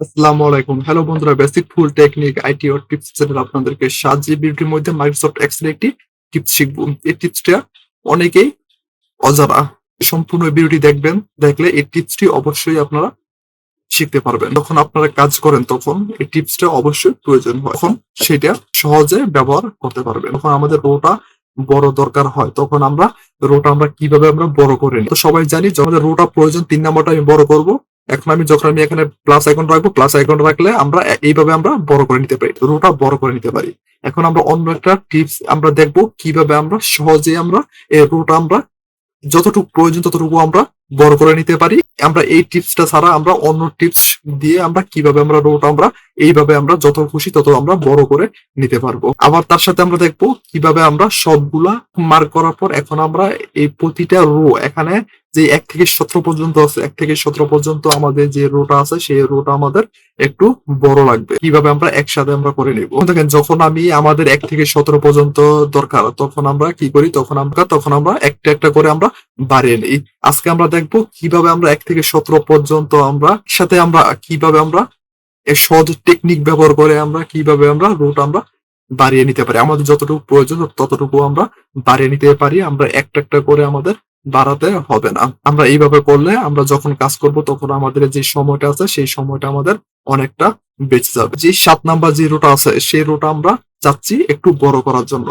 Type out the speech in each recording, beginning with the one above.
আসসালামু আলাইকুম। হ্যালো বন্ধুরা, বেসিক ফুল টেকনিক আইটি ও টিপস চ্যানেলে আপনাদেরকে স্বাগত। এই ভিডিওটির মধ্যে মাইক্রোসফট এক্সেল একটি টিপস শিখব। এই টিপসটা অনেকেই অজানা। সম্পূর্ণ ভিডিওটি দেখবেন, দেখলে এই টিপসটি অবশ্যই আপনারা শিখতে পারবেন। যখন আপনারা কাজ করেন তখন এই টিপসটা অবশ্যই প্রয়োজন হয়। তখন সেটা সহজে ব্যবহার করতে পারবেন। যখন আমাদের রোটা বড় দরকার হয় তখন রোটা কিভাবে বড় করে নিই। তো সবাই জানি যখন আমাদের রোটা প্রয়োজন ৩ নাম্বারটা আমি বড় করব। এখন যখন আমি এখানে প্লাস আইকন রাখবো, প্লাস আইকন রাখলে এইভাবে বড় করে নিতে পারি। রোটা বড় করে নিতে পারি। এখন আমরা অন্য একটা টিপস দেখবো কিভাবে সহজে এই রোটা যতটুকু প্রয়োজন ততটুকু বড় করে নিতে পারি। এই টিপসটা ছাড়া অন্য টিপস দিয়ে কিভাবে রোটা এইভাবে যত খুশি তত বড় করে নিতে পারবো। আবার তার সাথে দেখবো কিভাবে সবগুলা মার্ক করার পর এখন এই প্রতিটা রো এখানে যে ১ থেকে ১৭ পর্যন্ত আছে, ১ থেকে ১৭ পর্যন্ত আমাদের যে রোটা আছে সেই রোটা আমাদের একটু বড় লাগবে। কিভাবে একসাথে করে নিব। দেখেন, যখন আমাদের ১ থেকে ১৭ পর্যন্ত দরকার তখন কি করি, তখন আমরা একটা একটা করে বাড়িয়ে নিই। আজকে দেখবো কিভাবে ১ থেকে ১৭ পর্যন্ত একসাথে কিভাবে এই সহজ টেকনিক ব্যবহার করে কিভাবে রোট বাড়িয়ে নিতে পারি। আমাদের যতটুকু প্রয়োজন ততটুকু বাড়িয়ে নিতে পারি। একটা একটা করে আমাদের বাড়াতে হবে না। এইভাবে করলে যখন কাজ করব তখন আমাদের যে সময়টা আছে সেই সময়টা আমাদের অনেকটা বেঁচে যাবে। যে ৭ নাম্বার যে রোটা আছে সেই রোটা চাচ্ছি একটু বড় করার জন্য।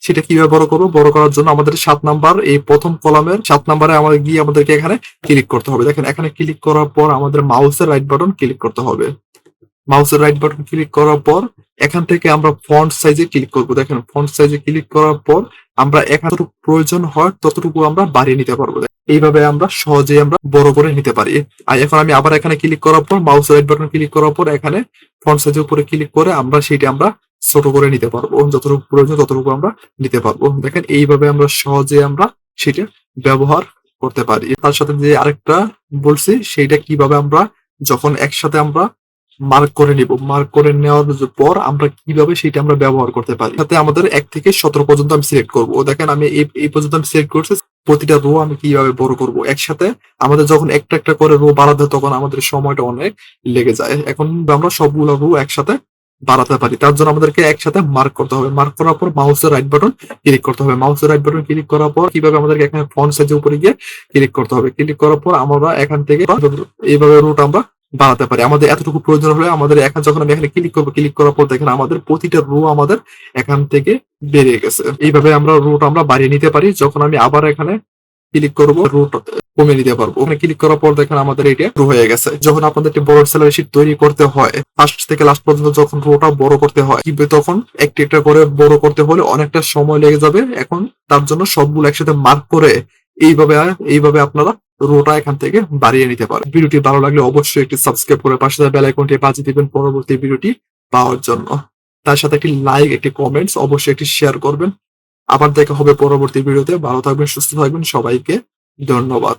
সেটা কিভাবে বড় করবো? বড় করার জন্য আমাদের ৭ নাম্বার এই প্রথম কলামের ৭ নাম্বারে আমাদেরকে এখানে ক্লিক করতে হবে। দেখেন, এখানে ক্লিক করার পর আমাদের মাউসের রাইট বাটন ক্লিক করতে হবে। মাউসের রাইট বাটন ক্লিক করার পর এখান থেকে আমরা ফন্ট সাইজে ক্লিক করব। দেখেন, ফন্ট সাইজে ক্লিক করার পর এখানে প্রয়োজন হয় ততটুকু বাড়িয়ে নিতে পারবো। এইভাবে সহজেই বড় করে নিতে পারি। আর এখন আমি আবার এখানে ক্লিক করার পর মাউসের রাইট বাটন ক্লিক করার পর এখানে ফন্ট সাইজের উপরে ক্লিক করে সেটা ছোট করে নিতে পারবো। যতটুকু প্রয়োজন ততটুকু নিতে পারবো। দেখেন, এইভাবে সহজে সেটা ব্যবহার করতে পারি। তার সাথে যে আরেকটা বলছি সেইটা কিভাবে যখন একসাথে মার্ক করে নিব। মার্ক করে নেওয়ার পর কিভাবে সেটা ব্যবহার করতে পারি। সাথে আমাদের ১ থেকে ১৭ পর্যন্ত আমি সিলেক্ট করব। দেখেন, আমি এই পর্যন্ত আমি সিলেক্ট করছি। প্রতিটা রো আমি কিভাবে বড় করব। একসাথে আমাদের যখন একটা একটা করে রো বাড়াতে হয় তখন আমাদের সময়টা অনেক লেগে যায়। এখন আমরা সবগুলো রো একসাথে বাড়াতে পারি। তার জন্য আমাদেরকে একসাথে মার্ক করতে হবে। মার্ক করার পর মাউসের রাইট বাটন ক্লিক করতে হবে। মাউসের রাইট বাটন ক্লিক করার পর কিভাবে আমাদেরকে এখানে ফন্ট সাইজের উপরে গিয়ে ক্লিক করতে হবে। ক্লিক করার পর আমরা এখান থেকে এইভাবে রোট বাড়াতে পারি। আমাদের এতটুকু প্রয়োজন হলে এখন যখন আমি এখানে ক্লিক করবো, ক্লিক করার পর দেখেন আমাদের প্রতিটা রো আমাদের এখান থেকে বেরিয়ে গেছে। এইভাবে রোট বাড়িয়ে নিতে পারি। যখন আমি আবার এখানে ক্লিক করবো, রোট কমিয়ে নিতে পারবো। ওখানে ক্লিক করার পর দেখেন আমাদের এটা শুরু হয়ে গেছে। যখন আপনাদের একটি বড় স্যালারি শিট তৈরি করতে হয়, ফার্স্ট থেকে লাস্ট পর্যন্ত যখন রোটা বড় করতে হয়, তখন একটা একটা করে বড় করতে হলে অনেকটা সময় লেগে যাবে। এখন তার জন্য সবগুলো একসাথে মার্ক করে এইভাবে আপনারা রোটা এখান থেকে বাড়িয়ে নিতে পারেন। ভিডিওটি ভালো লাগলে অবশ্যই একটি সাবস্ক্রাইব করে পাশে থাকা বেল আইকনটি বাজিয়ে দিবেন পরবর্তী ভিডিওটি পাওয়ার জন্য। তার সাথে একটি লাইক, একটি কমেন্টস, অবশ্যই একটি শেয়ার করবেন। আবার দেখা হবে পরবর্তী ভিডিওতে। ভালো থাকবেন, সুস্থ থাকবেন। সবাইকে ধন্যবাদ।